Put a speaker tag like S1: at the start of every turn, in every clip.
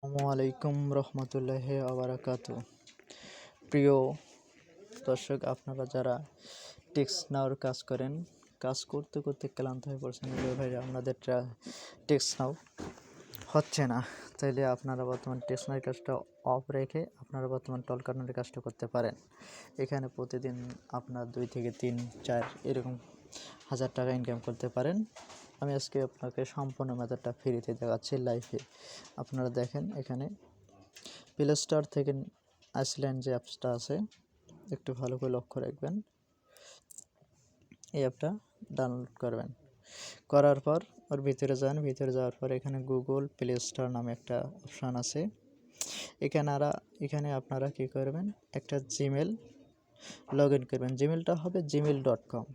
S1: আসসালামু রহমতুল্লাহি আবরাকাতু। প্রিয় দর্শক, আপনারা যারা টেক্সট নাওর কাজ করেন, কাজ করতে করতে ক্লান্ত হয়ে পড়ছেন, ভাই আপনাদের টেক্সট নাও হচ্ছে না, তাইলে আপনারা বর্তমান টেক্সট নাওয়ের কাজটা অফ রেখে আপনারা বর্তমান টল কাটানোর কাজটা করতে পারেন। এখানে প্রতিদিন আপনার 2 থেকে 3, 4 এরকম হাজার টাকা ইনকাম করতে পারেন। আমি আজকে আপনাকে সম্পূর্ণ মেথডটা ফ্রিতে দেখাচ্ছি লাইভে। আপনারা দেখেন, এখানে প্লে স্টোর থেকে আইসল্যান্ড যে অ্যাপসটা আছে, একটু ভালো করে লক্ষ্য রাখবেন। এই অ্যাপটা ডাউনলোড করবেন, করার পর ওর ভিতরে যান। ভিতরে যাওয়ার পর এখানে গুগল প্লে স্টোর নামে একটা অপশান আছে। এখানে আপনারা কী করবেন, একটা জিমেল লগ ইন করবেন। জিমেলটা হবে gmail.com,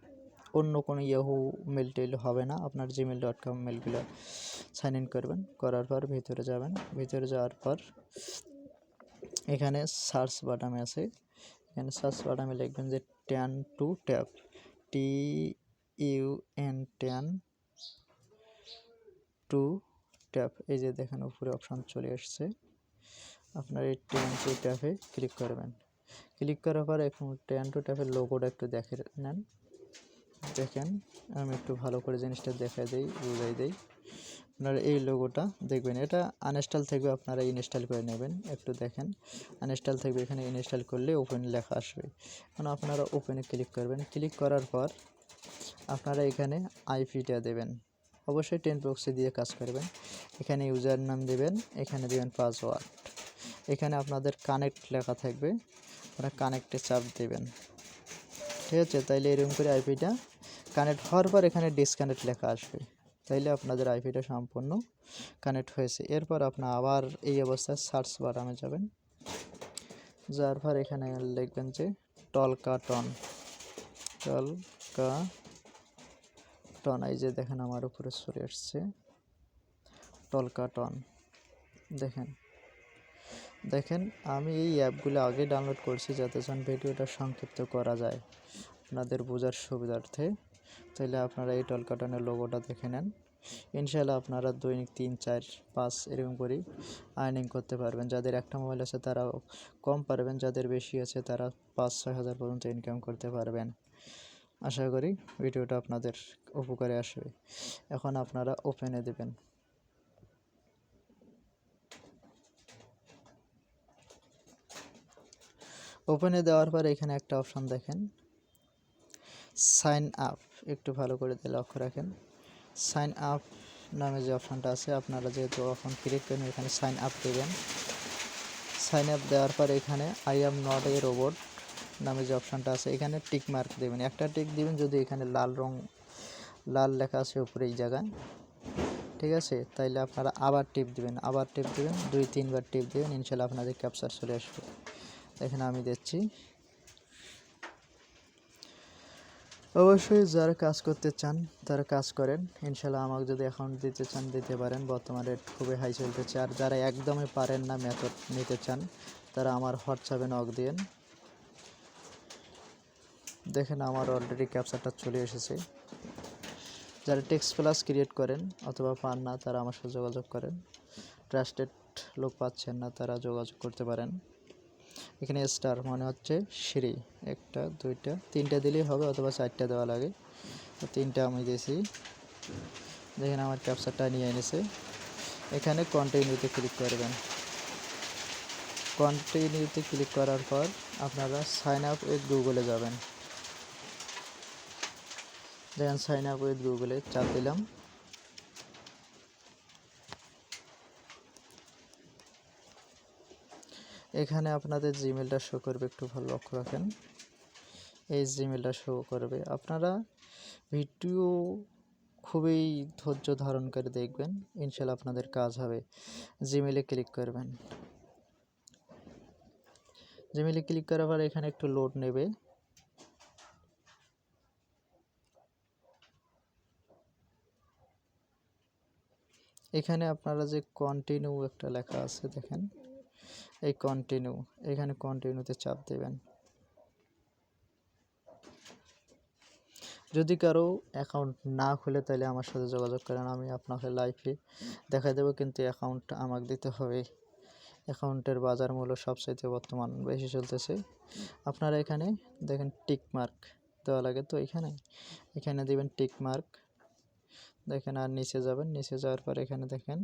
S1: অন্য কোনো ইয়াহু মেল টেল হবে না। আপনার gmail.com মেলগুলো সাইন ইন করবেন। করার পর ভিতরে যাবেন। ভিতরে যাওয়ার পর এখানে সার্চ বাটনে আছে, এখানে সার্চ বাটনে লিখবেন যে tan to tap, TUN tan to tap. এই যে দেখেন উপরে অপশান চলে আসছে। আপনার এই ট্যান টু ট্যাপে ক্লিক করবেন। ক্লিক করার পর এখন ট্যান টু ট্যাপের লোগোটা একটু দেখে নেন। দেখেন, আমি একটু ভালো করে জিনিসটা দেখাই দিই, বুঝাই দিই। আপনারা এই লোগোটা দেখবেন, এটা আনইনস্টল থাকবে, আপনারা ইনস্টল করে নেবেন। একটু দেখেন, আনইনস্টল থাকবে, এখানে ইনস্টল করলে ওপেন লেখা আসবে। এখন আপনারা ওপেনে ক্লিক করবেন। ক্লিক করার পর আপনারা এখানে আইপিটা দেবেন, অবশ্যই 10 প্রক্সি দিয়ে কাজ করবেন। এখানে ইউজার নাম দেবেন, এখানে দেবেন পাসওয়ার্ড। এখানে আপনাদের কানেক্ট লেখা থাকবে, আপনারা কানেক্টে চাপ দেবেন। ঠিক আছে, তাইলে এরকম করে আইপিটা কানেক্ট হওয়ার পর এখানে ডিসকানেক্ট লেখা আসবে, তাইলে আপনাদের আইপিটা সম্পূর্ণ কানেক্ট হয়েছে। এরপর আপনার আবার এই অবস্থায় সার্চ বাটনে যাবেন। যাওয়ার পর এখানে লিখবেন যে টলকাটন। এই যে দেখেন আমার উপরে চলে আসছে টলকাটন। দেখেন আমি এই অ্যাপগুলো আগে ডাউনলোড করছি, যাতে ভিডিওটা সংক্ষিপ্ত করা যায় আপনাদের বোঝার সুবিধার্থে। তাহলে আপনারা এই টলকাটনের লোগোটা দেখে নেন। ইনশাআল্লাহ আপনারা দৈনিক 3, 4, 5 এরকম করে আর্নিং করতে পারবেন। যাদের একটা মোবাইল আছে তারা কম পারবেন, যাদের বেশি আছে তারা 5-6 হাজার পর্যন্ত ইনকাম করতে পারবেন। আশা করি ভিডিওটা আপনাদের উপকারে আসবে। এখন আপনারা ওপেনে দেবেন। ওপেনে দেওয়ার পর এখানে একটা অপশান দেখেন, সাইন আপ। একটু ভালো করে লক্ষ্য রাখেন, সাইন আপ নামে যে অপশানটা আছে, আপনারা যেহেতু এখন ক্লিক করেন এখানে সাইন আপ দেবেন। সাইন আপ দেওয়ার পর এখানে I am not a robot নামে যে অপশানটা আছে, এখানে টিক মার্ক দেবেন। একটা টিক দিবেন যদি এখানে লাল লেখা আছে উপরে এই জায়গায়, ঠিক আছে। তাইলে আপনারা আবার টিপ দিবেন, 2-3 বার টিপ দিবেন, ইনশাল্লাহ আপনাদের ক্যাপচার চলে আসবে। এখানে আমি দিচ্ছি। অবশ্যই যারা কাজ করতে চান তারা কাজ করেন, ইনশাল্লাহ আমাকে যদি অ্যাকাউন্ট দিতে চান দিতে পারেন, বর্তমান রেট খুবই হাই চলতেছে। আর যারা একদমই পারেন না, মেথড নিতে চান, তারা আমার হোয়াটসঅ্যাপে নক দিন। দেখেন আমার অলরেডি ক্যাপচারটা চলে এসেছে। যারা টেক্সট প্লাস ক্রিয়েট করেন অথবা পান না, তারা আমার সাথে যোগাযোগ করেন। ট্রাস্টেড লোক পাচ্ছেন না, তারা যোগাযোগ করতে পারেন। এখানে স্টার মানে হচ্ছে সিঁড়ি, 1, 2, 3টা দিলেই হবে, অথবা 4টা দেওয়া লাগে, 3টা আমি দিয়েছি। দেখেন আমার ক্যাপচারটা নিয়ে এনেছে। এখানে কন্টিনিউতে ক্লিক করবেন। কন্টিনিউতে ক্লিক করার পর আপনারা সাইন আপ উইথ গুগলে যাবেন। দেখেন সাইন আপ উইথ গুগলে চাপ দিলাম। এখানে আপনাদের জিমেলটা শো করবে, একটু ভালো লক্ষ্য রাখেন। এই জিমেলটা শো করবে। আপনারা ভিডিও খুবই ধৈর্য ধারণ করে দেখবেন, ইনশাল্লাহ আপনাদের কাজ হবে। জিমেলে ক্লিক করবেন। জিমেলে ক্লিক করার পর এখানে একটু লোড নেবে। এখানে আপনারা যে কন্টিনিউ একটা লেখা আছে দেখেন, এই কন্টিনিউ, এখানে কন্টিনিউতে চাপ দেবেন। যদি কারো অ্যাকাউন্ট না খুলে তাহলে আমার সাথে যোগাযোগ করেন, আমি আপনাকে লাইভে দেখা দেবো, কিন্তু অ্যাকাউন্টটা আমাকে দিতে হবে। অ্যাকাউন্টের বাজার মূল্য সবচাইতে বর্তমান বেশি চলতেছে। আপনারা এখানে দেখেন টিক মার্ক দেওয়া লাগে, তো এখানে দিবেন টিক মার্ক। দেখেন আর নিচে যাবেন, নিচে যাওয়ার পর এখানে দেখেন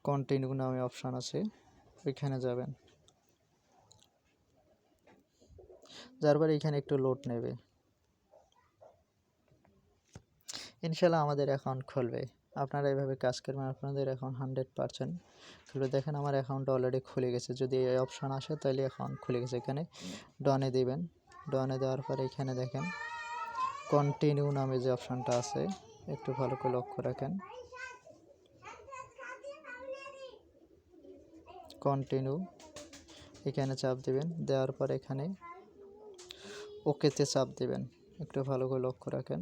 S1: কন্টিনিউ নামে অপশান আছে, ওইখানে যাবেন। যার পরে এখানে একটু লোড নেবে, ইনশাল্লাহ আমাদের অ্যাকাউন্ট খুলবে। আপনারা এভাবে কাজ করবেন, আপনাদের অ্যাকাউন্ট 100% খুলবে। দেখেন আমার অ্যাকাউন্ট অলরেডি খুলে গেছে। যদি এই অপশান আসে তাহলে অ্যাকাউন্ট খুলে গেছে। এখানে ডনে দিবেন, ডনে দেওয়ার পরে এখানে দেখেন কন্টিনিউ নামে যে অপশানটা আছে, একটু ভালো করে লক্ষ্য রাখেন। কন্টিনিউ এখানে চাপ দিবেন, দেওয়ার পর এখানে ওকেতে চাপ দিবেন, একটু ভালো করে লক্ষ্য রাখেন।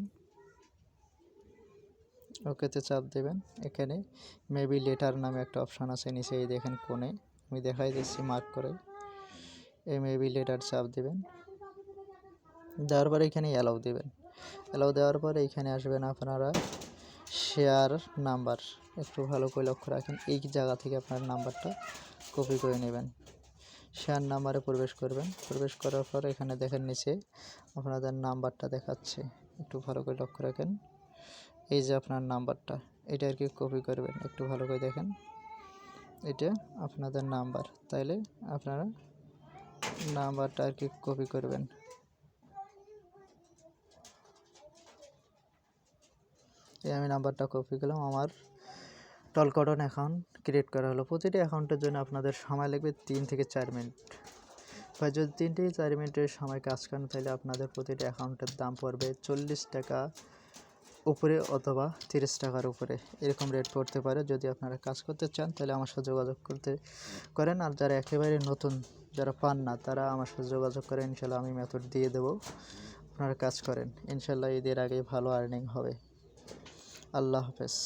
S1: ওকেতে চাপ দেবেন। এখানে মেবি লেটার নামে একটা অপশান আছে নিচে, এই দেখেন কোণে, আমি দেখাই দিচ্ছি মার্ক করে। এই মেবি লেটার চাপ দেবেন, দেওয়ার পরে এখানে অ্যালাউ দেবেন। অ্যালাউ দেওয়ার পরে এখানে আসবেন আপনারা শেয়ার নাম্বার, একটু ভালো করে লক্ষ্য রাখেন। এই জায়গা থেকে আপনার নাম্বারটা কপি করে নেবেন, শেয়ার নাম্বারে প্রবেশ করবেন। প্রবেশ করার পর এখানে দেখেন নিচে আপনাদের নাম্বারটা দেখাচ্ছে, একটু ভালো করে লক্ষ্য রাখেন। এই যে আপনার নাম্বারটা, এটা আর কি কপি করবেন, একটু ভালো করে দেখেন। এটা আপনাদের নাম্বার, তাইলে আপনারা নাম্বারটা আর কি কপি করবেন। এই আমি নাম্বারটা কপি করলাম, আমার টলকটন অ্যাকাউন্ট ক্রিয়েট করা হলো। প্রতিটি অ্যাকাউন্টের জন্য আপনাদের সময় লাগবে 3 থেকে 4 মিনিট। বা যদি 3 থেকে 4 মিনিটের সময় কাজ করেন তাহলে আপনাদের প্রতিটি অ্যাকাউন্টের দাম পড়বে 40 টাকা উপরে অথবা 30 টাকার উপরে, এরকম রেট পড়তে পারে। যদি আপনারা কাজ করতে চান তাহলে আমার সাথে যোগাযোগ করেন। আর যারা একেবারে নতুন, যারা পান না, তারা আমার সাথে যোগাযোগ করেন, ইনশাল্লাহ আমি মেথড দিয়ে দেবো। আপনারা কাজ করেন, ইনশাল্লাহ ঈদের আগে ভালো আর্নিং হবে। আল্লাহ হাফেজ।